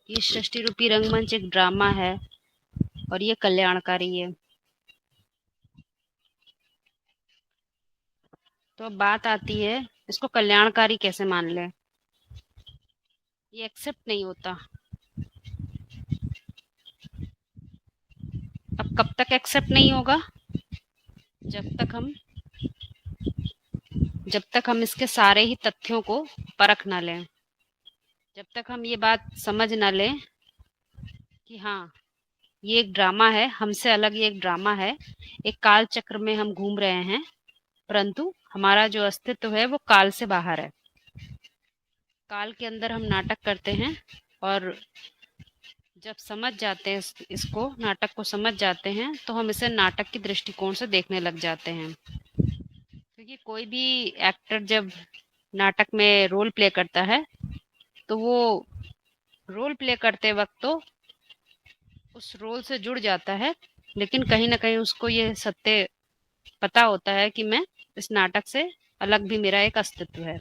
ये सृष्टि रूपी रंगमंच एक ड्रामा है और ये कल्याणकारी है। तो अब बात आती है, इसको कल्याणकारी कैसे मान ले। ये एक्सेप्ट नहीं होता। अब कब तक एक्सेप्ट नहीं होगा? जब तक हम जब तक हम इसके सारे ही तथ्यों को परख ना लें, जब तक हम ये बात समझ ना लें कि हाँ, ये एक ड्रामा है, हमसे अलग ये एक ड्रामा है। एक काल चक्र में हम घूम रहे हैं, परंतु हमारा जो अस्तित्व है वो काल से बाहर है। काल के अंदर हम नाटक करते हैं और जब समझ जाते हैं इसको नाटक को समझ जाते हैं तो हम इसे नाटक की दृष्टिकोण से देखने लग जाते हैं। क्योंकि कोई भी एक्टर जब नाटक में रोल प्ले करता है तो वो रोल प्ले करते वक्त तो उस रोल से जुड़ जाता है, लेकिन कहीं ना कहीं उसको ये सत्य पता होता है कि मैं इस नाटक से अलग भी मेरा एक अस्तित्व है।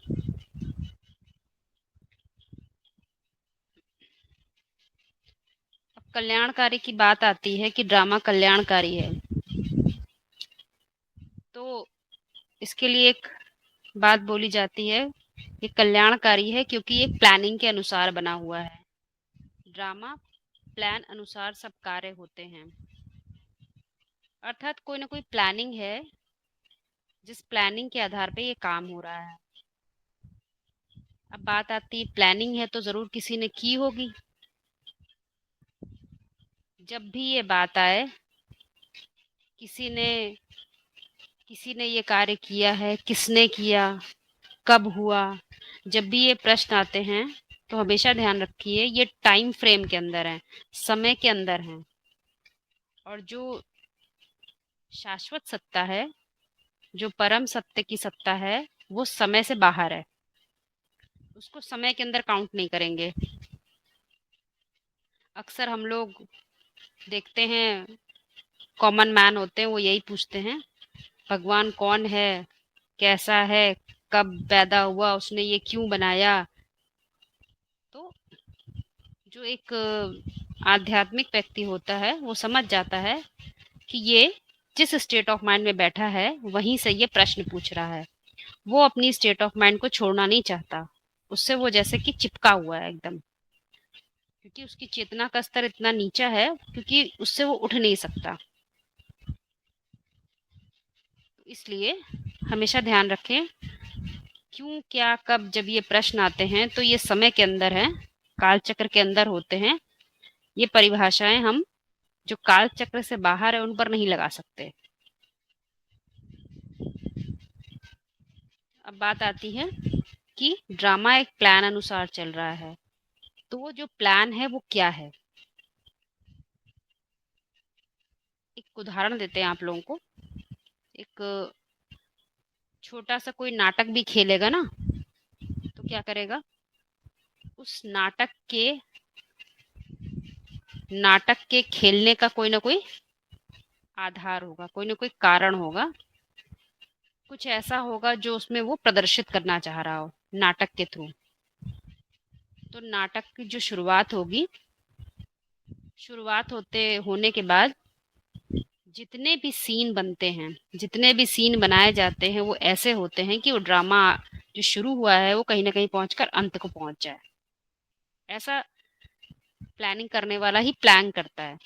अब कल्याणकारी की बात आती है कि ड्रामा कल्याणकारी है, तो इसके लिए एक बात बोली जाती है, ये कल्याणकारी है क्योंकि ये प्लानिंग के अनुसार बना हुआ है। ड्रामा प्लान अनुसार सब कार्य होते हैं, अर्थात कोई ना कोई प्लानिंग है जिस प्लानिंग के आधार पे ये काम हो रहा है। अब बात आती है, प्लानिंग है तो जरूर किसी ने की होगी। जब भी ये बात आए, किसी ने किसी ने ये कार्य किया है, किसने किया, कब हुआ, जब भी ये प्रश्न आते हैं तो हमेशा ध्यान रखिए ये टाइम फ्रेम के अंदर है, समय के अंदर है। और जो शाश्वत सत्ता है, जो परम सत्य की सत्ता है, वो समय से बाहर है, उसको समय के अंदर काउंट नहीं करेंगे। अक्सर हम लोग देखते हैं, कॉमन मैन होते हैं वो यही पूछते हैं, भगवान कौन है, कैसा है, कब पैदा हुआ, उसने ये क्यों बनाया। तो जो एक आध्यात्मिक व्यक्ति होता है वो समझ जाता है कि ये जिस स्टेट ऑफ माइंड में बैठा है वहीं से ये प्रश्न पूछ रहा है। वो अपनी स्टेट ऑफ माइंड को छोड़ना नहीं चाहता, उससे वो जैसे कि चिपका हुआ है एकदम, क्योंकि उसकी चेतना का स्तर इतना नीचा है, क्योंकि उससे वो उठ नहीं सकता। इसलिए हमेशा ध्यान रखें, क्यों क्या कब जब ये प्रश्न आते हैं तो ये समय के अंदर है, काल चक्र के अंदर होते हैं। ये परिभाषाएं हम जो काल चक्र से बाहर है उन पर नहीं लगा सकते। अब बात आती है कि ड्रामा एक प्लान अनुसार चल रहा है, तो वो जो प्लान है वो क्या है। एक उदाहरण देते हैं आप लोगों को। एक छोटा सा कोई नाटक भी खेलेगा ना, तो क्या करेगा, उस नाटक के खेलने का कोई ना कोई आधार होगा, कोई ना कोई कारण होगा, कुछ ऐसा होगा जो उसमें वो प्रदर्शित करना चाह रहा हो नाटक के थ्रू। तो नाटक की जो शुरुआत होते होने के बाद जितने भी सीन बनते हैं, जितने भी सीन बनाए जाते हैं, वो ऐसे होते हैं कि वो ड्रामा जो शुरू हुआ है वो कहीं ना कहीं पहुंचकर अंत को पहुंच जाए। ऐसा प्लानिंग करने वाला ही प्लान करता है।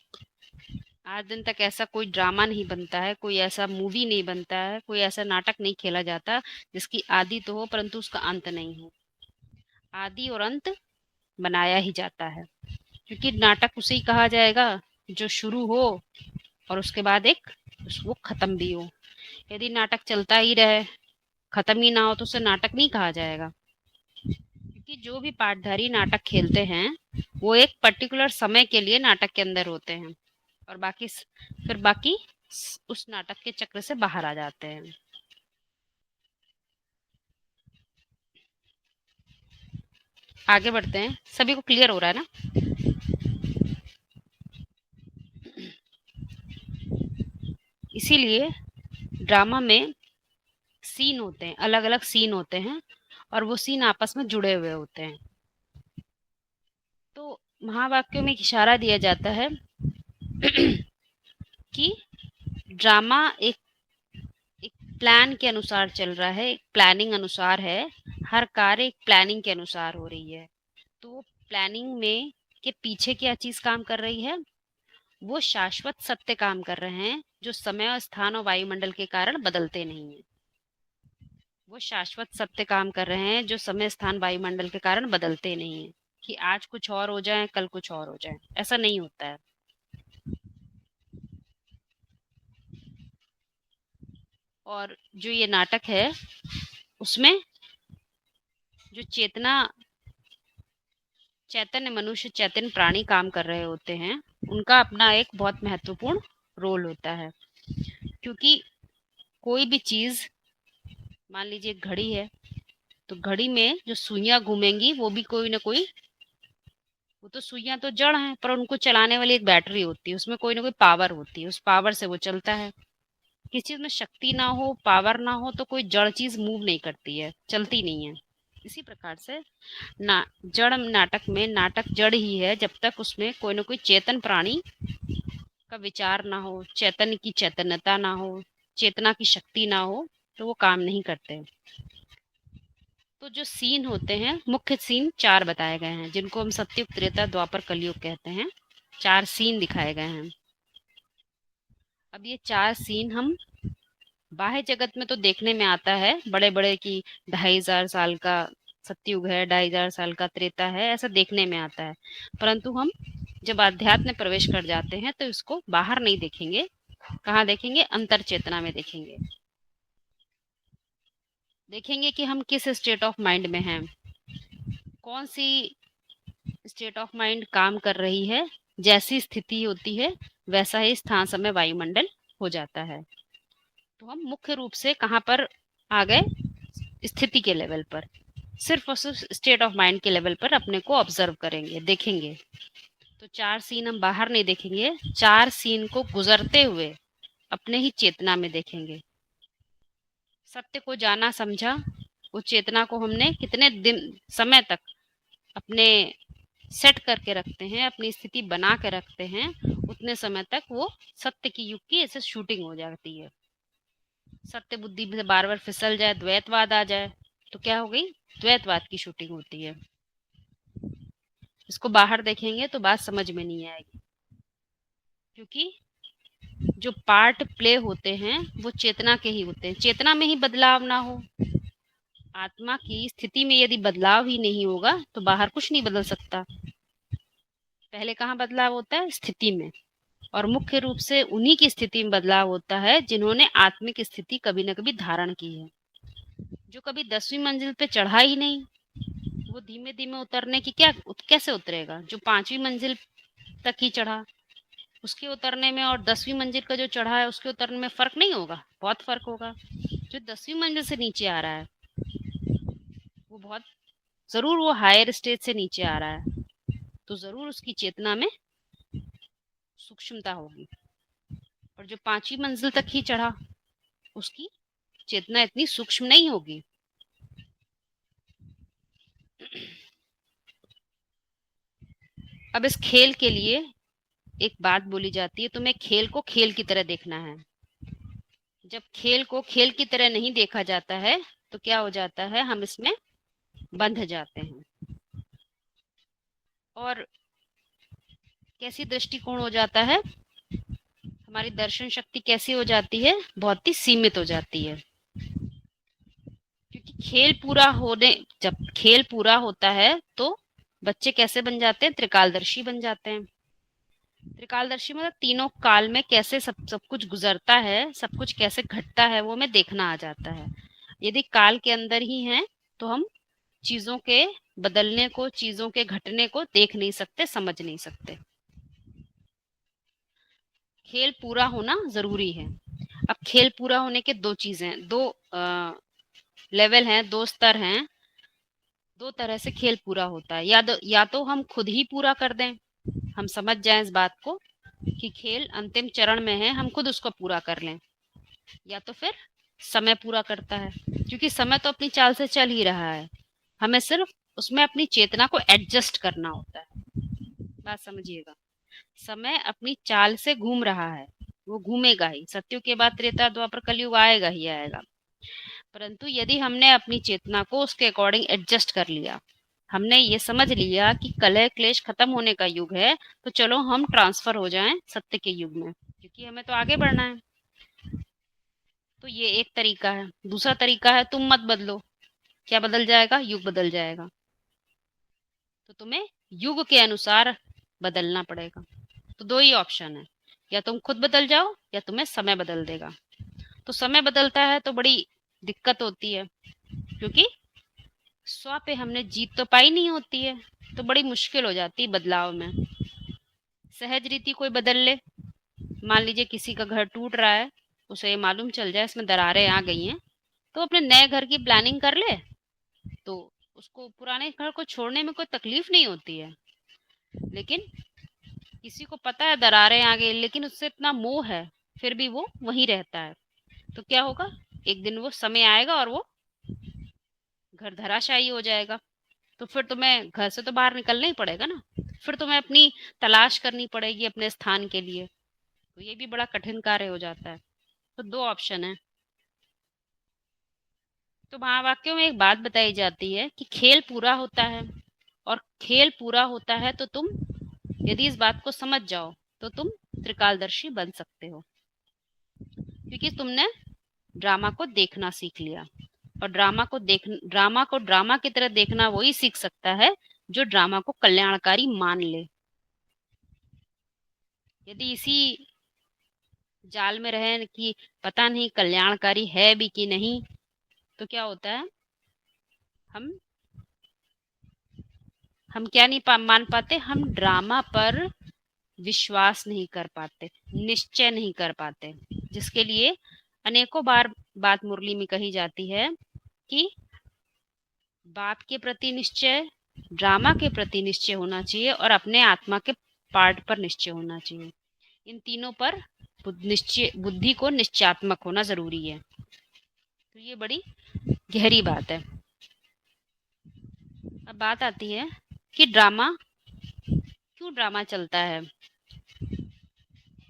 आज दिन तक ऐसा कोई ड्रामा नहीं बनता है, कोई ऐसा मूवी नहीं बनता है, कोई ऐसा नाटक नहीं खेला जाता जिसकी आदि तो हो परंतु उसका अंत नहीं हो। आदि और अंत बनाया ही जाता है, क्योंकि नाटक उसे ही कहा जाएगा जो शुरू हो और उसके बाद एक वो खत्म भी हो। यदि नाटक चलता ही रहे, खत्म ही ना हो, तो उसे नाटक नहीं कहा जाएगा। क्योंकि जो भी पाठधारी नाटक खेलते हैं वो एक पर्टिकुलर समय के लिए नाटक के अंदर होते हैं और बाकी उस नाटक के चक्र से बाहर आ जाते हैं। आगे बढ़ते हैं, सभी को क्लियर हो रहा है ना? इसीलिए ड्रामा में सीन होते हैं, अलग अलग सीन होते हैं और वो सीन आपस में जुड़े हुए होते हैं। तो महावाक्यों में एक इशारा दिया जाता है कि ड्रामा एक एक प्लान के अनुसार चल रहा है, एक प्लानिंग अनुसार है, हर कार्य एक प्लानिंग के अनुसार हो रही है। तो प्लानिंग में के पीछे क्या चीज काम कर रही है? वो शाश्वत सत्य काम कर रहे हैं जो समय और स्थान और वायुमंडल के कारण बदलते नहीं है। वो शाश्वत सत्य काम कर रहे हैं जो समय स्थान वायुमंडल के कारण बदलते नहीं है, कि आज कुछ और हो जाए कल कुछ और हो जाए, ऐसा नहीं होता है। और जो ये नाटक है उसमें जो चैतन्य मनुष्य, चैतन्य प्राणी काम कर रहे होते हैं, उनका अपना एक बहुत महत्वपूर्ण रोल होता है। क्योंकि कोई भी चीज, मान लीजिए घड़ी है, तो घड़ी में जो सुइयां घूमेंगी वो भी कोई ना कोई, वो तो सुइयां तो जड़ हैं, पर उनको चलाने वाली एक बैटरी होती है, उसमें कोई ना कोई पावर होती है, उस पावर से वो चलता है। किसी चीज में शक्ति ना हो, पावर ना हो, तो कोई जड़ चीज मूव नहीं करती है, चलती नहीं है। इसी प्रकार से जड़ नाटक में, नाटक जड़ ही है जब तक उसमें कोई ना कोई चेतन प्राणी का विचार ना हो, चैतन्य की चैतन्यता ना हो, चेतना की शक्ति ना हो, तो वो काम नहीं करते। तो जो सीन होते हैं, मुख्य सीन 4 बताए गए हैं, जिनको हम सतयुग, त्रेता, द्वापर, कलयुग कहते हैं। 4 सीन दिखाए गए हैं। अब ये 4 सीन हम बाह्य जगत में तो देखने में आता है बड़े बड़े की 2500 साल का सतयुग है, 2500 साल का त्रेता है, ऐसा देखने में आता है। परंतु हम जब अध्यात्म में प्रवेश कर जाते हैं तो इसको बाहर नहीं देखेंगे। कहाँ देखेंगे? अंतर चेतना में देखेंगे। देखेंगे कि हम किस स्टेट ऑफ माइंड में हैं, कौन सी स्टेट ऑफ माइंड काम कर रही है। जैसी स्थिति होती है वैसा ही स्थान, समय, वायुमंडल हो जाता है। तो हम मुख्य रूप से कहाँ पर आ गए? स्थिति के लेवल पर, सिर्फ और सिर्फ स्टेट ऑफ माइंड के लेवल पर अपने को ऑब्जर्व करेंगे, देखेंगे। तो 4 सीन हम बाहर नहीं देखेंगे, 4 सीन को गुजरते हुए अपने ही चेतना में देखेंगे। सत्य को जाना, समझा, उस चेतना को हमने कितने दिन समय तक अपने सेट करके रखते हैं, अपनी स्थिति बना के रखते हैं, उतने समय तक वो सत्य की युग की ऐसे शूटिंग हो जाती है। सत्य बुद्धि से बार बार फिसल जाए, द्वैतवाद आ जाए, तो क्या हो गई? द्वैतवाद की शूटिंग होती है। इसको बाहर देखेंगे तो बात समझ में नहीं आएगी, क्योंकि जो पार्ट प्ले होते हैं वो चेतना के ही होते हैं। चेतना में ही बदलाव ना हो, आत्मा की स्थिति में यदि बदलाव ही नहीं होगा तो बाहर कुछ नहीं बदल सकता। पहले कहाँ बदलाव होता है? स्थिति में। और मुख्य रूप से उन्हीं की स्थिति में बदलाव होता है जिन्होंने आत्मिक स्थिति कभी न कभी धारण की है। जो कभी 10वीं मंजिल पे चढ़ा ही नहीं, वो धीमे धीमे उतरने की कैसे उतरेगा? जो 5वीं मंजिल तक ही चढ़ा, उसके उतरने में और 10वीं मंजिल का जो चढ़ा है उसके उतरने में फर्क नहीं होगा? बहुत फर्क होगा। जो 10वीं मंजिल से नीचे आ रहा है वो बहुत जरूर वो हायर स्टेज से नीचे आ रहा है, तो जरूर उसकी चेतना में सूक्ष्मता होगी। और जो 5वीं मंजिल तक ही चढ़ा उसकी चेतना इतनी सूक्ष्म नहीं होगी। अब इस खेल के लिए एक बात बोली जाती है, तुम्हें खेल को खेल की तरह देखना है। जब खेल को खेल की तरह नहीं देखा जाता है तो क्या हो जाता है? हम इसमें बंध जाते हैं। और कैसी दृष्टिकोण हो जाता है? हमारी दर्शन शक्ति कैसी हो जाती है? बहुत ही सीमित हो जाती है। क्योंकि जब खेल पूरा होता है तो बच्चे कैसे बन जाते हैं? त्रिकालदर्शी बन जाते हैं। त्रिकालदर्शी मतलब तीनों काल में कैसे सब कुछ गुजरता है, सब कुछ कैसे घटता है, वो हमें देखना आ जाता है। यदि काल के अंदर ही हैं तो हम चीजों के बदलने को, चीजों के घटने को देख नहीं सकते, समझ नहीं सकते। खेल पूरा होना जरूरी है। अब खेल पूरा होने के दो चीजें, दो लेवल हैं, दो स्तर हैं। दो तरह से खेल पूरा होता है। या तो हम खुद ही पूरा कर दें, हम समझ जाएं इस बात को कि खेल अंतिम चरण में है, हम खुद उसको पूरा कर लें। या तो फिर समय पूरा करता है, क्योंकि समय तो अपनी चाल से चल ही रहा है, हमें सिर्फ उसमें अपनी चेतना को एडजस्ट करना होता है। बात समझिएगा। समय अपनी चाल से घूम रहा है, वो घूमेगा ही, सत्युग के बाद त्रेता द्वापर कलयुग आएगा ही आएगा। परंतु यदि हमने अपनी चेतना को उसके अकॉर्डिंग एडजस्ट कर लिया, हमने ये समझ लिया कि कलह क्लेश खत्म होने का युग है, तो चलो हम ट्रांसफर हो जाएं सत्य के युग में, क्योंकि हमें तो आगे बढ़ना है। तो ये एक तरीका है। दूसरा तरीका है तुम मत बदलो। क्या बदल जाएगा? युग बदल जाएगा। तो तुम्हें युग के अनुसार बदलना पड़ेगा। तो दो ही ऑप्शन है, या तुम खुद बदल जाओ या तुम्हें समय बदल देगा। तो समय बदलता है तो बड़ी दिक्कत होती है, क्योंकि स्व पे हमने जीत तो पाई नहीं होती है, तो बड़ी मुश्किल हो जाती है बदलाव में। सहज रीति कोई बदल ले, मान लीजिए किसी का घर टूट रहा है, उसे ये मालूम चल जाए इसमें दरारें आ गई हैं, तो अपने नए घर की प्लानिंग कर ले, तो उसको पुराने घर को छोड़ने में कोई तकलीफ नहीं होती है। लेकिन किसी को पता है दरारें आ गई, लेकिन उससे इतना मोह है, फिर भी वो वहीं रहता है, तो क्या होगा? एक दिन वो समय आएगा और वो घर धराशायी हो जाएगा। तो फिर तुम्हें घर से तो बाहर निकलना ही पड़ेगा ना, फिर तुम्हें अपनी तलाश करनी पड़ेगी अपने स्थान के लिए। तो ये भी बड़ा कठिन कार्य हो जाता है। तो दो ऑप्शन है। तो महावाक्यों में एक बात बताई जाती है कि खेल पूरा होता है, और खेल पूरा होता है तो तुम यदि इस बात को समझ जाओ तो तुम त्रिकालदर्शी बन सकते हो, क्योंकि तुमने ड्रामा को देखना सीख लिया। और ड्रामा को ड्रामा की तरह देखना वही सीख सकता है जो ड्रामा को कल्याणकारी मान ले। यदि इसी जाल में रहे कि पता नहीं कल्याणकारी है भी कि नहीं, तो क्या होता है? हम हम क्या नहीं मान पाते, हम ड्रामा पर विश्वास नहीं कर पाते, निश्चय नहीं कर पाते, जिसके लिए अनेकों बार बात मुरली में कही जाती है कि बात के प्रति निश्चय, ड्रामा के प्रति निश्चय होना चाहिए, और अपने आत्मा के पार्ट पर निश्चय होना चाहिए। इन तीनों पर निश्चय, बुद्धि को निश्चयात्मक होना जरूरी है। तो ये बड़ी गहरी बात है। अब बात आती है कि क्यों ड्रामा चलता है,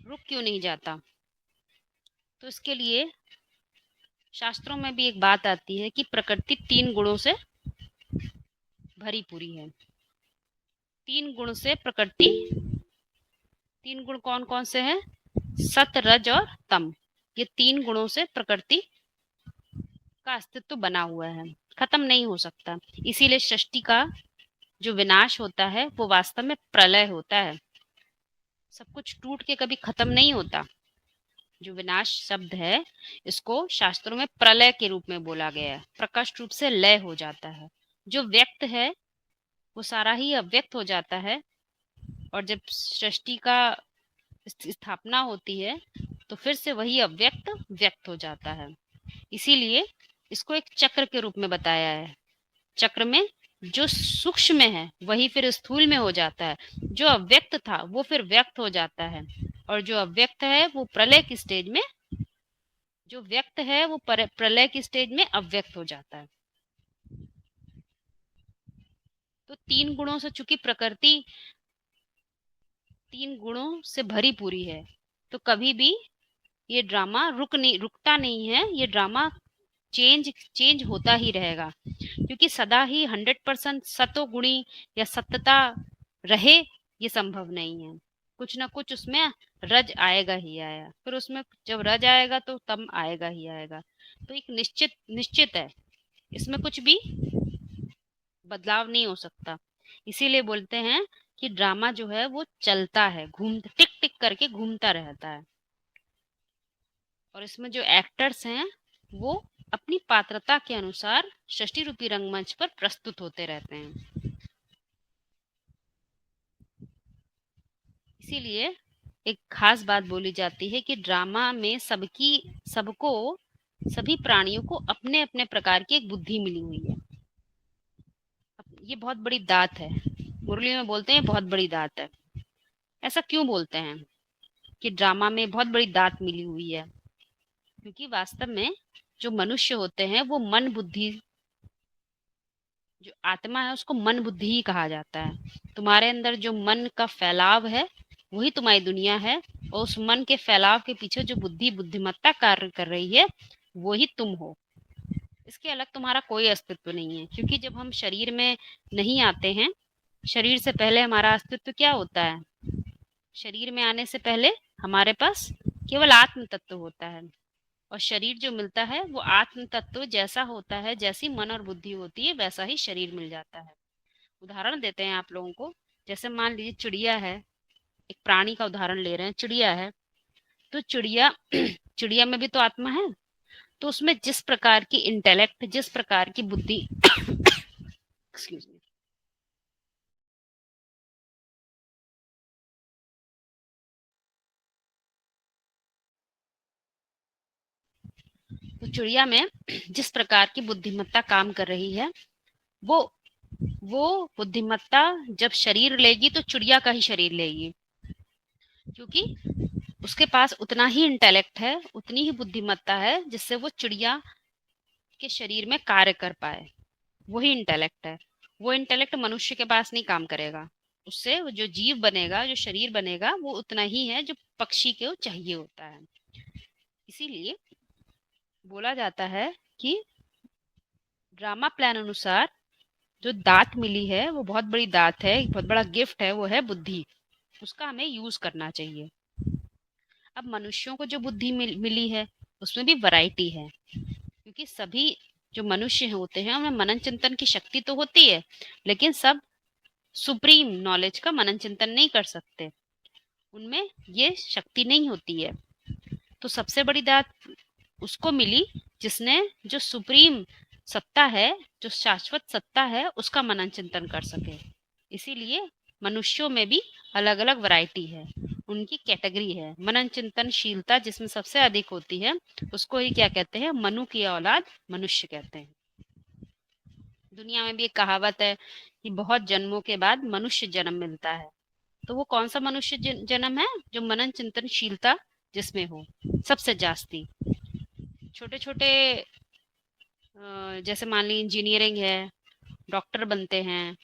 रुक क्यों नहीं जाता। तो इसके लिए शास्त्रों में भी एक बात आती है कि प्रकृति 3 गुणों से भरी पूरी है। 3 गुण से प्रकृति, 3 गुण कौन कौन से हैं? सत, रज और तम। ये 3 गुणों से प्रकृति का अस्तित्व बना हुआ है, खत्म नहीं हो सकता। इसीलिए सृष्टि का जो विनाश होता है वो वास्तव में प्रलय होता है। सब कुछ टूट के कभी खत्म नहीं होता। जो विनाश शब्द है, इसको शास्त्रों में प्रलय के रूप में बोला गया है। प्रकट रूप से लय हो जाता है। जो व्यक्त है वो सारा ही अव्यक्त हो जाता है, और जब सृष्टि का स्थापना होती है तो फिर से वही अव्यक्त व्यक्त हो जाता है। इसीलिए इसको एक चक्र के रूप में बताया है। चक्र में जो सूक्ष्म है वही फिर स्थूल में हो जाता है, जो अव्यक्त था वो फिर व्यक्त हो जाता है, और जो अव्यक्त है वो प्रलय की स्टेज में, जो व्यक्त है वो प्रलय की स्टेज में अव्यक्त हो जाता है। तो 3 गुणों से चूंकि प्रकृति 3 गुणों से भरी पूरी है, तो कभी भी ये ड्रामा रुकता नहीं है। ये ड्रामा चेंज होता ही रहेगा, क्योंकि सदा ही 100% सतो गुणी या सत्यता रहे, ये संभव नहीं है। कुछ ना कुछ उसमें रज आएगा ही आएगा, फिर उसमें जब रज आएगा तो तम आएगा ही आएगा। तो एक निश्चित है, इसमें कुछ भी बदलाव नहीं हो सकता। इसीलिए बोलते हैं कि ड्रामा जो है वो चलता है, टिक टिक करके घूमता रहता है, और इसमें जो एक्टर्स हैं वो अपनी पात्रता के अनुसार षष्ठी रूपी रंगमंच पर प्रस्तुत होते रहते हैं। इसीलिए एक खास बात बोली जाती है कि ड्रामा में सभी प्राणियों को अपने अपने प्रकार की एक बुद्धि मिली हुई है। ये बहुत बड़ी दात है। मुरली में बोलते हैं बहुत बड़ी दात है। ऐसा क्यों बोलते हैं कि ड्रामा में बहुत बड़ी दात मिली हुई है? क्योंकि वास्तव में जो मनुष्य होते हैं वो मन बुद्धि जो आत्मा है उसको मन बुद्धि ही कहा जाता है। तुम्हारे अंदर जो मन का फैलाव है वही तुम्हारी दुनिया है, और उस मन के फैलाव के पीछे जो बुद्धि बुद्धिमत्ता कार्य कर रही है वही तुम हो। इसके अलग तुम्हारा कोई अस्तित्व नहीं है, क्योंकि जब हम शरीर में नहीं आते हैं, शरीर से पहले हमारा अस्तित्व क्या होता है? शरीर में आने से पहले हमारे पास केवल आत्म तत्व होता है, और शरीर जो मिलता है वो आत्म तत्व जैसा होता है, जैसी मन और बुद्धि होती है वैसा ही शरीर मिल जाता है। उदाहरण देते हैं आप लोगों को। जैसे मान लीजिए चिड़िया है, एक प्राणी का उदाहरण ले रहे हैं, चिड़िया है। तो चिड़िया चिड़िया में भी तो आत्मा है। तो उसमें जिस प्रकार की इंटेलेक्ट, जिस प्रकार की बुद्धि एक्सक्यूज मी, तो चिड़िया में जिस प्रकार की बुद्धिमत्ता काम कर रही है, वो वो बुद्धिमत्ता जब शरीर लेगी तो चिड़िया का ही शरीर लेगी, क्योंकि उसके पास उतना ही इंटेलेक्ट है, उतनी ही बुद्धिमत्ता है जिससे वो चिड़िया के शरीर में कार्य कर पाए। वही इंटेलेक्ट है। वो इंटेलेक्ट मनुष्य के पास नहीं काम करेगा। उससे जो जीव बनेगा, जो शरीर बनेगा, वो उतना ही है जो पक्षी को चाहिए होता है। इसीलिए बोला जाता है कि ड्रामा प्लान अनुसार जो दात मिली है वो बहुत बड़ी दात है, बहुत बड़ा गिफ्ट है, वो है बुद्धि। उसका हमें यूज करना चाहिए। अब मनुष्यों को जो बुद्धि मिली है उसमें भी वैरायटी है, क्योंकि सभी जो मनुष्य होते हैं उनमें मनन चिंतन की शक्ति तो होती है, लेकिन सब सुप्रीम नॉलेज का मनन चिंतन नहीं कर सकते, उनमें ये शक्ति नहीं होती है। तो सबसे बड़ी दात उसको मिली जिसने जो सुप्रीम सत्ता है, जो शाश्वत सत्ता है, उसका मनन चिंतन कर सके। इसीलिए मनुष्यों में भी अलग अलग वैरायटी है, उनकी कैटेगरी है। मनन चिंतनशीलता जिसमें सबसे अधिक होती है उसको ही क्या कहते हैं? मनु की औलाद मनुष्य कहते हैं। दुनिया में भी एक कहावत है कि बहुत जन्मों के बाद मनुष्य जन्म मिलता है। तो वो कौन सा मनुष्य जन्म है? जो मनन चिंतनशीलता जिसमें हो सबसे जास्ती। छोटे छोटे जैसे मान ली इंजीनियरिंग है, डॉक्टर बनते हैं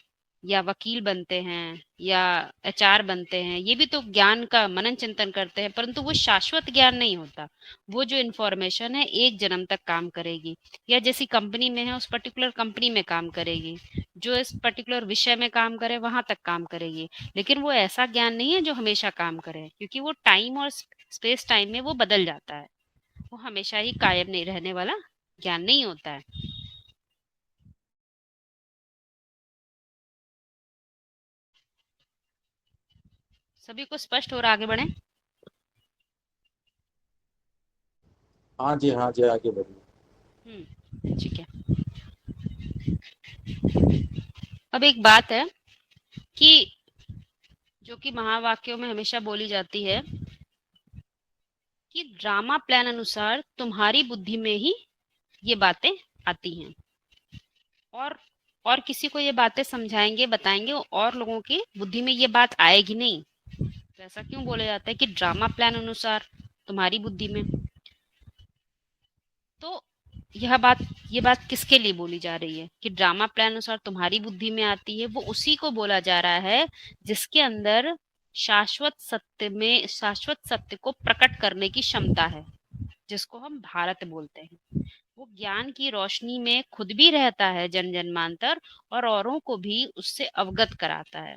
या वकील बनते हैं या एचआर बनते हैं, ये भी तो ज्ञान का मनन चिंतन करते हैं, परंतु वो शाश्वत ज्ञान नहीं होता। वो जो इन्फॉर्मेशन है एक जन्म तक काम करेगी, या जैसी कंपनी में है उस पर्टिकुलर कंपनी में काम करेगी, जो इस पर्टिकुलर विषय में काम करे वहां तक काम करेगी। लेकिन वो ऐसा ज्ञान नहीं है जो हमेशा काम करे, क्योंकि वो टाइम और स्पेस टाइम में वो बदल जाता है। वो हमेशा ही कायम नहीं रहने वाला ज्ञान नहीं होता है। सभी को स्पष्ट हो रहा? आगे बढ़े। हाँ जी, हाँ जी, आगे बढ़िए। ठीक है। अब एक बात है कि जो कि महावाक्यों में हमेशा बोली जाती है कि ड्रामा प्लान अनुसार तुम्हारी बुद्धि में ही ये बातें आती हैं, और और किसी को ये बातें समझाएंगे, बताएंगे, और लोगों की बुद्धि में ये बात आएगी नहीं। तो ऐसा क्यों बोला जाता है कि ड्रामा प्लान अनुसार तुम्हारी बुद्धि में? तो ये बात किसके लिए बोली जा रही है कि ड्रामा प्लान अनुसार तुम्हारी बुद्धि में आती है? वो उसी को बोला जा रहा है जिसके अंदर शाश्वत सत्य को प्रकट करने की क्षमता है, जिसको हम भारत बोलते हैं। वो ज्ञान की रोशनी में खुद भी रहता है जन जन्मांतर, और औरों को भी उससे अवगत कराता है।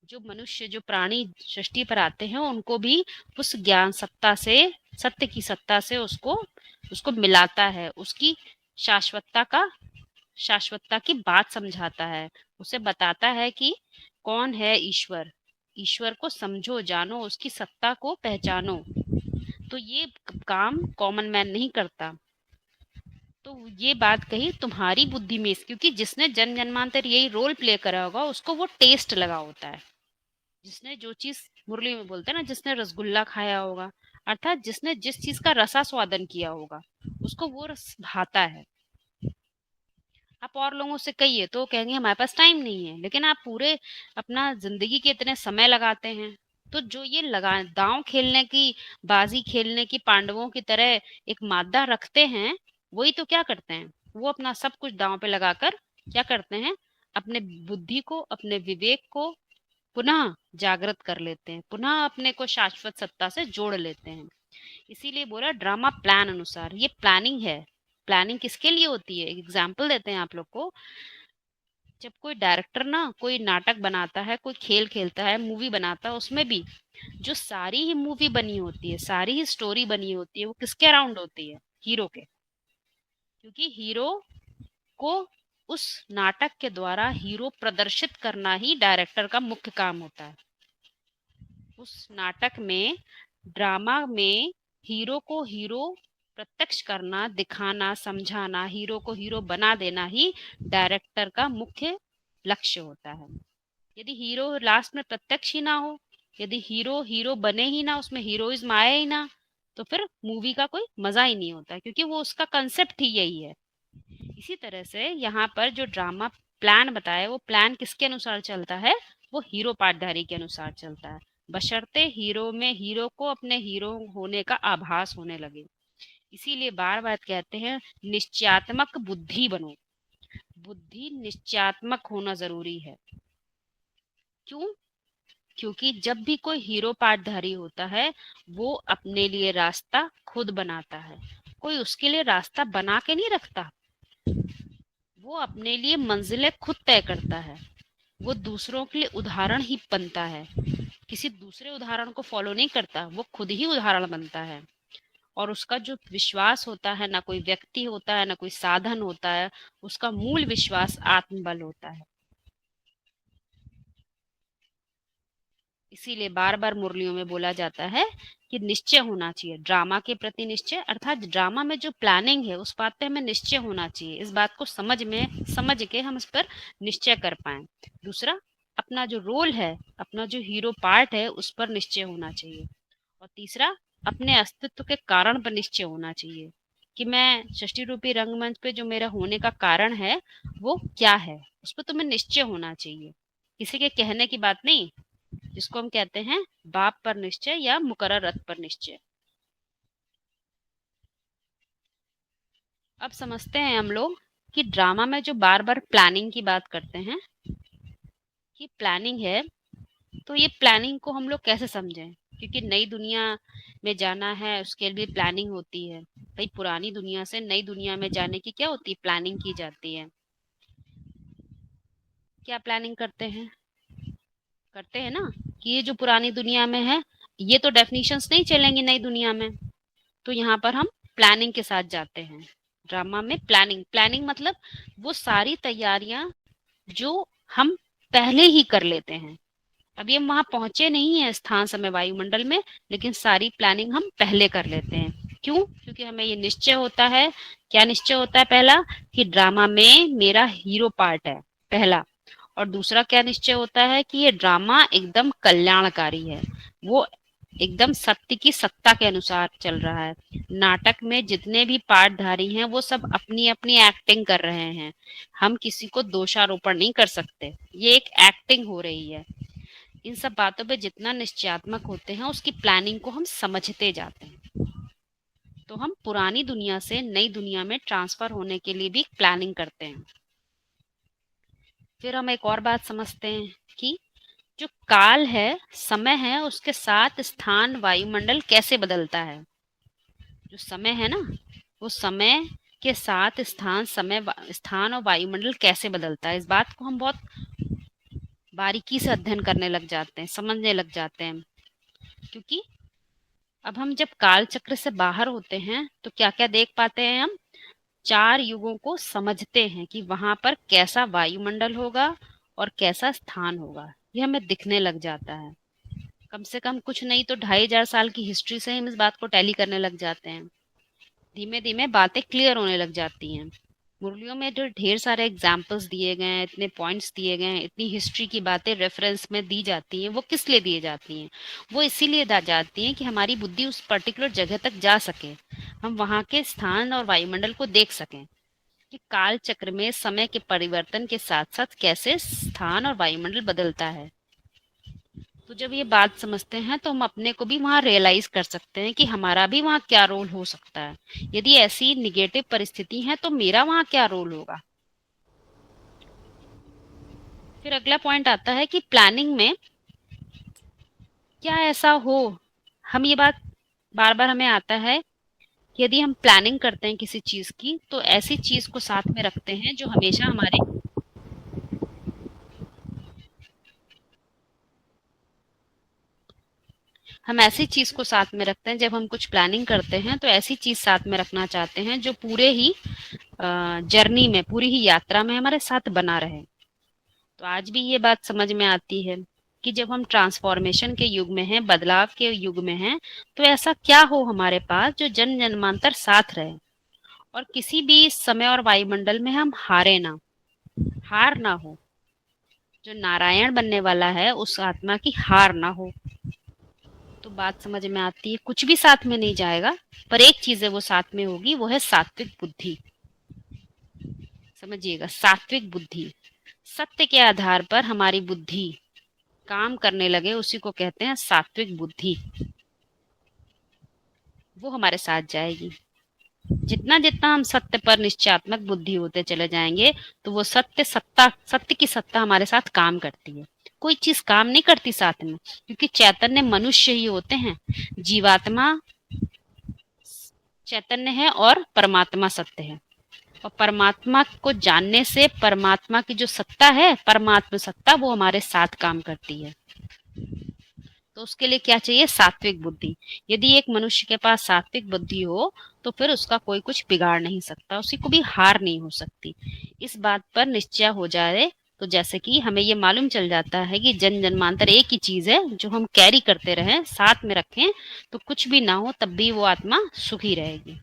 जो मनुष्य, जो प्राणी सृष्टि पर आते हैं उनको भी उस ज्ञान सत्ता से, सत्य की सत्ता से उसको उसको मिलाता है, उसकी शाश्वतता का शाश्वतता की बात समझाता है, उसे बताता है कि कौन है ईश्वर। ईश्वर को समझो, जानो, उसकी सत्ता को पहचानो। तो ये काम कॉमन मैन नहीं करता। तो ये बात कही तुम्हारी बुद्धि में, क्योंकि जिसने जन्म जन्मांतर यही रोल प्ले करा होगा उसको वो टेस्ट लगा होता है। जिसने जो चीज मुरली में बोलते हैं ना, जिसने रसगुल्ला खाया होगा, अर्थात जिसने जिस चीज का रसा स्वादन किया होगा उसको वो रस भाता है। आप और लोगों से कहिए तो कहेंगे हमारे पास टाइम नहीं है, लेकिन आप पूरे अपना जिंदगी के इतने समय लगाते हैं। तो जो ये लगा दांव खेलने की, बाजी खेलने की पांडवों की तरह एक मादा रखते हैं, वही तो क्या करते हैं, वो अपना सब कुछ दांव पे लगाकर क्या करते हैं, अपने बुद्धि को, अपने विवेक को पुनः जागृत कर लेते हैं, पुनः अपने को शाश्वत सत्ता से जोड़ लेते हैं। इसीलिए बोला ड्रामा प्लान अनुसार, ये प्लानिंग है। प्लानिंग किसके लिए होती है? एग्जाम्पल देते हैं आप लोग को। जब कोई डायरेक्टर ना कोई नाटक बनाता है, कोई खेल खेलता है, मूवी बनाता है, उसमें भी जो सारी ही मूवी बनी होती है, सारी ही स्टोरी बनी होती है, वो किसके अराउंड होती है? हीरो के। क्योंकि हीरो को उस नाटक के द्वारा हीरो प्रदर्शित करना ही डायरेक्टर का मुख्य काम होता है। उस नाटक में, ड्रामा में हीरो को हीरो प्रत्यक्ष करना, दिखाना, समझाना, हीरो को हीरो बना देना ही डायरेक्टर का मुख्य लक्ष्य होता है। यदि हीरो लास्ट में प्रत्यक्ष ही ना हो, यदि हीरो हीरो बने ही ना, उसमें हीरोइज्म आए ही ना, तो फिर मूवी का कोई मजा ही नहीं होता, क्योंकि वो उसका कंसेप्ट ही यही है। इसी तरह से यहाँ पर जो ड्रामा प्लान बताया, वो प्लान किसके अनुसार चलता है? वो हीरो पार्टधारी के अनुसार चलता है, बशर्ते हीरो में हीरो को अपने हीरो होने का आभास होने लगे। इसीलिए बार बार कहते हैं निश्चयात्मक बुद्धि बनो। बुद्धि निश्चयात्मक होना जरूरी है। क्यों? क्योंकि जब भी कोई हीरो पार्टधारी होता है, वो अपने लिए रास्ता खुद बनाता है। कोई उसके लिए रास्ता बना के नहीं रखता, वो अपने लिए मंजिलें खुद तय करता है। वो दूसरों के लिए उदाहरण ही बनता है, किसी दूसरे उदाहरण को फॉलो नहीं करता, वो खुद ही उदाहरण बनता है। और उसका जो विश्वास होता है, ना कोई व्यक्ति होता है, ना कोई साधन होता है, उसका मूल विश्वास आत्मबल होता है। इसीलिए बार बार मुरलियों में बोला जाता है कि निश्चय होना चाहिए, ड्रामा के प्रति निश्चय, अर्थात ड्रामा में जो प्लानिंग है उस बात पे हमें निश्चय होना चाहिए। इस बात को समझ के हम इस पर निश्चय कर पाए। दूसरा, अपना जो रोल है, अपना जो हीरो पार्ट है, उस पर निश्चय होना चाहिए। और तीसरा, अपने अस्तित्व के कारण पर निश्चय होना चाहिए कि मैं षष्ठी रूपी रंगमंच पे जो मेरा होने का कारण है वो क्या है, उस पर तुम्हें निश्चय होना चाहिए। किसी के कहने की बात नहीं, जिसको हम कहते हैं बाप पर निश्चय या मुकर्रर रथ पर निश्चय। अब समझते हैं हम लोग कि ड्रामा में जो बार बार प्लानिंग की बात करते हैं कि प्लानिंग है, तो ये प्लानिंग को हम लोग कैसे समझें? क्योंकि नई दुनिया में जाना है, उसके लिए प्लानिंग होती है। भाई, पुरानी दुनिया से नई दुनिया में जाने की क्या होती है? प्लानिंग की जाती है। क्या प्लानिंग करते हैं ना कि ये जो पुरानी दुनिया में है, ये तो डेफिनेशंस नहीं चलेंगी नई दुनिया में, तो यहाँ पर हम प्लानिंग के साथ जाते हैं। ड्रामा में प्लानिंग मतलब वो सारी तैयारियां जो हम पहले ही कर लेते हैं। अभी हम वहां पहुंचे नहीं है स्थान समय वायुमंडल में, लेकिन सारी प्लानिंग हम पहले कर लेते हैं। क्यों? क्योंकि हमें ये निश्चय होता है। क्या निश्चय होता है? पहला, कि ड्रामा में मेरा हीरो पार्ट है, पहला। और दूसरा क्या निश्चय होता है? कि ये ड्रामा एकदम कल्याणकारी है, वो एकदम सत्य की सत्ता के अनुसार चल रहा है। नाटक में जितने भी पार्टधारी हैं वो सब अपनी अपनी एक्टिंग कर रहे हैं, हम किसी को दोषारोपण नहीं कर सकते, ये एक एक्टिंग हो रही है। इन सब बातों पे जितना निश्चयात्मक होते हैं, उसकी प्लानिंग को हम समझते जाते हैं। तो हम पुरानी दुनिया से नई दुनिया में ट्रांसफर होने के लिए भी प्लानिंग करते हैं। फिर हम एक और बात समझते हैं कि जो काल है, समय है, उसके साथ स्थान वायुमंडल कैसे बदलता है। जो समय है ना, वो समय के साथ स्थान और वायुमंडल कैसे बदलता है, इस बात को हम बहुत बारीकी से अध्ययन करने लग जाते हैं, समझने लग जाते हैं। क्योंकि अब हम जब काल चक्र से बाहर होते हैं तो क्या क्या देख पाते हैं? हम 4 युगों को समझते हैं कि वहां पर कैसा वायुमंडल होगा और कैसा स्थान होगा, ये हमें दिखने लग जाता है। कम से कम कुछ नहीं तो 2500 साल की हिस्ट्री से हम इस बात को टैली करने लग जाते हैं। धीमे धीमे बातें क्लियर होने लग जाती हैं। मुरलियों में जो ढेर सारे एग्जाम्पल्स दिए गए हैं, इतने पॉइंट्स दिए गए हैं, इतनी हिस्ट्री की बातें रेफरेंस में दी जाती हैं, वो किस लिए दी जाती हैं? वो इसीलिए दी जाती हैं कि हमारी बुद्धि उस पर्टिकुलर जगह तक जा सके, हम वहाँ के स्थान और वायुमंडल को देख सकें कि काल चक्र में समय के परिवर्तन के साथ साथ कैसे स्थान और वायुमंडल बदलता है। तो जब ये बात समझते हैं तो हम अपने को भी वहाँ रियलाइज कर सकते हैं कि हमारा भी वहाँ क्या रोल हो सकता है। यदि ऐसी निगेटिव परिस्थिति है तो मेरा वहाँ क्या रोल होगा। फिर अगला पॉइंट आता है कि प्लानिंग में क्या ऐसा हो, हम ये बात बार बार हमें आता है, यदि हम प्लानिंग करते हैं किसी चीज की तो ऐसी चीज को साथ में रखते हैं जो हमेशा हमारे, हम ऐसी चीज को साथ में रखते हैं जब हम कुछ प्लानिंग करते हैं तो ऐसी चीज साथ में रखना चाहते हैं जो पूरे ही जर्नी में, पूरी ही यात्रा में हमारे साथ बना रहे। तो आज भी ये बात समझ में आती है कि जब हम ट्रांसफॉर्मेशन के युग में हैं, बदलाव के युग में हैं, तो ऐसा क्या हो हमारे पास जो जन जन्मांतर साथ रहे और किसी भी समय और वायुमंडल में हम हारे ना, हार ना हो। जो नारायण बनने वाला है उस आत्मा की हार ना हो। तो बात समझ में आती है, कुछ भी साथ में नहीं जाएगा, पर एक चीज है वो साथ में होगी, वो है सात्विक बुद्धि। समझिएगा, सात्विक बुद्धि, सत्य के आधार पर हमारी बुद्धि काम करने लगे, उसी को कहते हैं सात्विक बुद्धि। वो हमारे साथ जाएगी। जितना जितना हम सत्य पर निश्चयात्मक बुद्धि होते चले जाएंगे तो वो सत्य सत्ता, सत्य की सत्ता हमारे साथ काम करती है। कोई चीज काम नहीं करती साथ में, क्योंकि चैतन्य मनुष्य ही होते हैं। जीवात्मा चैतन्य है और परमात्मा सत्य है, और परमात्मा को जानने से परमात्मा की जो सत्ता है, परमात्मा सत्ता, वो हमारे साथ काम करती है। तो उसके लिए क्या चाहिए? सात्विक बुद्धि। यदि एक मनुष्य के पास सात्विक बुद्धि हो तो फिर उसका कोई कुछ बिगाड़ नहीं सकता, उसी को भी हार नहीं हो सकती। इस बात पर निश्चय हो जाए तो जैसे कि हमें ये मालूम चल जाता है कि जन जन्मांतर एक ही चीज है जो हम कैरी करते रहें, साथ में रखें, तो कुछ भी ना हो तब भी वो आत्मा सुखी रहेगी।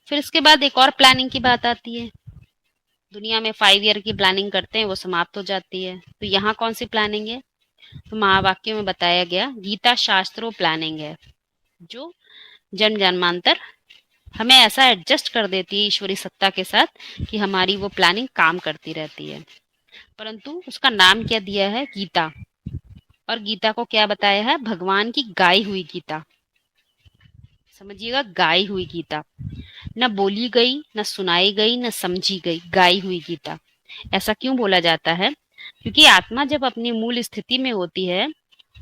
फिर इसके बाद एक और प्लानिंग की बात आती है। दुनिया में 5 ईयर की प्लानिंग करते हैं, वो समाप्त हो जाती है। तो यहाँ कौन सी प्लानिंग है? तो महावाक्य में बताया गया गीता शास्त्रों प्लानिंग है, जो जन्म जन्मांतर हमें ऐसा एडजस्ट कर देती है ईश्वरी सत्ता के साथ कि हमारी वो प्लानिंग काम करती रहती है। परंतु उसका नाम क्या दिया है? गीता। और गीता को क्या बताया है? भगवान की गाई हुई गीता। समझिएगा, गाई हुई गीता, न बोली गई, न सुनाई गई, न समझी गई, गाई हुई गीता। ऐसा क्यों बोला जाता है? क्योंकि आत्मा जब अपनी मूल स्थिति में होती है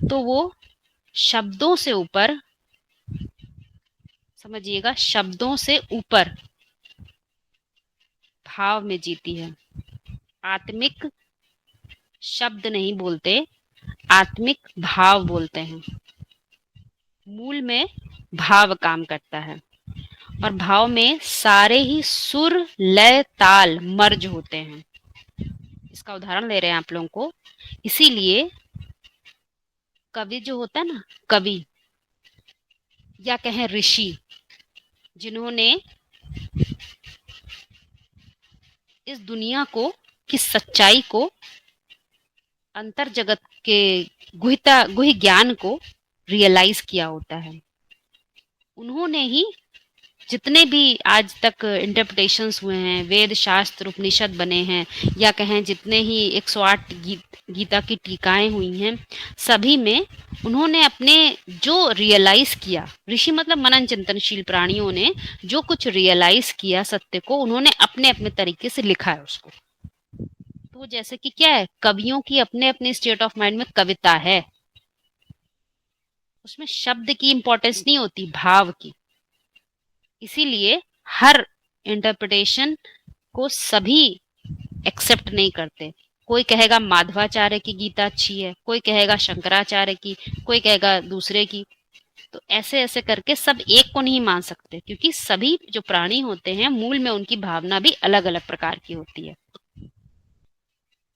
तो वो शब्दों से ऊपर, समझिएगा, शब्दों से ऊपर भाव में जीती है। आत्मिक शब्द नहीं बोलते, आत्मिक भाव बोलते हैं। मूल में भाव काम करता है, और भाव में सारे ही सुर, लय, ताल मर्ज होते हैं। इसका उदाहरण ले रहे हैं आप लोगों को। इसीलिए कवि जो होता है ना, कवि या कहें ऋषि, जिन्होंने इस दुनिया को की सच्चाई को, अंतर जगत के गुह ज्ञान को रियलाइज किया होता है, उन्होंने ही जितने भी आज तक इंटरप्रिटेशंस हुए हैं, वेद शास्त्र उपनिषद बने हैं, या कहें जितने ही 108 गीता की टीकाएं हुई हैं, सभी में उन्होंने अपने जो रियलाइज किया, ऋषि मतलब मनन चिंतनशील प्राणियों ने जो कुछ रियलाइज किया सत्य को, उन्होंने अपने अपने तरीके से लिखा है उसको। तो जैसे कि क्या है, कवियों की अपने अपने स्टेट ऑफ माइंड में कविता है, उसमें शब्द की इंपॉर्टेंस नहीं होती, भाव की। इसीलिए हर इंटरप्रिटेशन को सभी एक्सेप्ट नहीं करते। कोई कहेगा माधवाचार्य की गीता अच्छी है, कोई कहेगा शंकराचार्य की, कोई कहेगा दूसरे की। तो ऐसे ऐसे करके सब एक को नहीं मान सकते, क्योंकि सभी जो प्राणी होते हैं मूल में उनकी भावना भी अलग अलग प्रकार की होती है।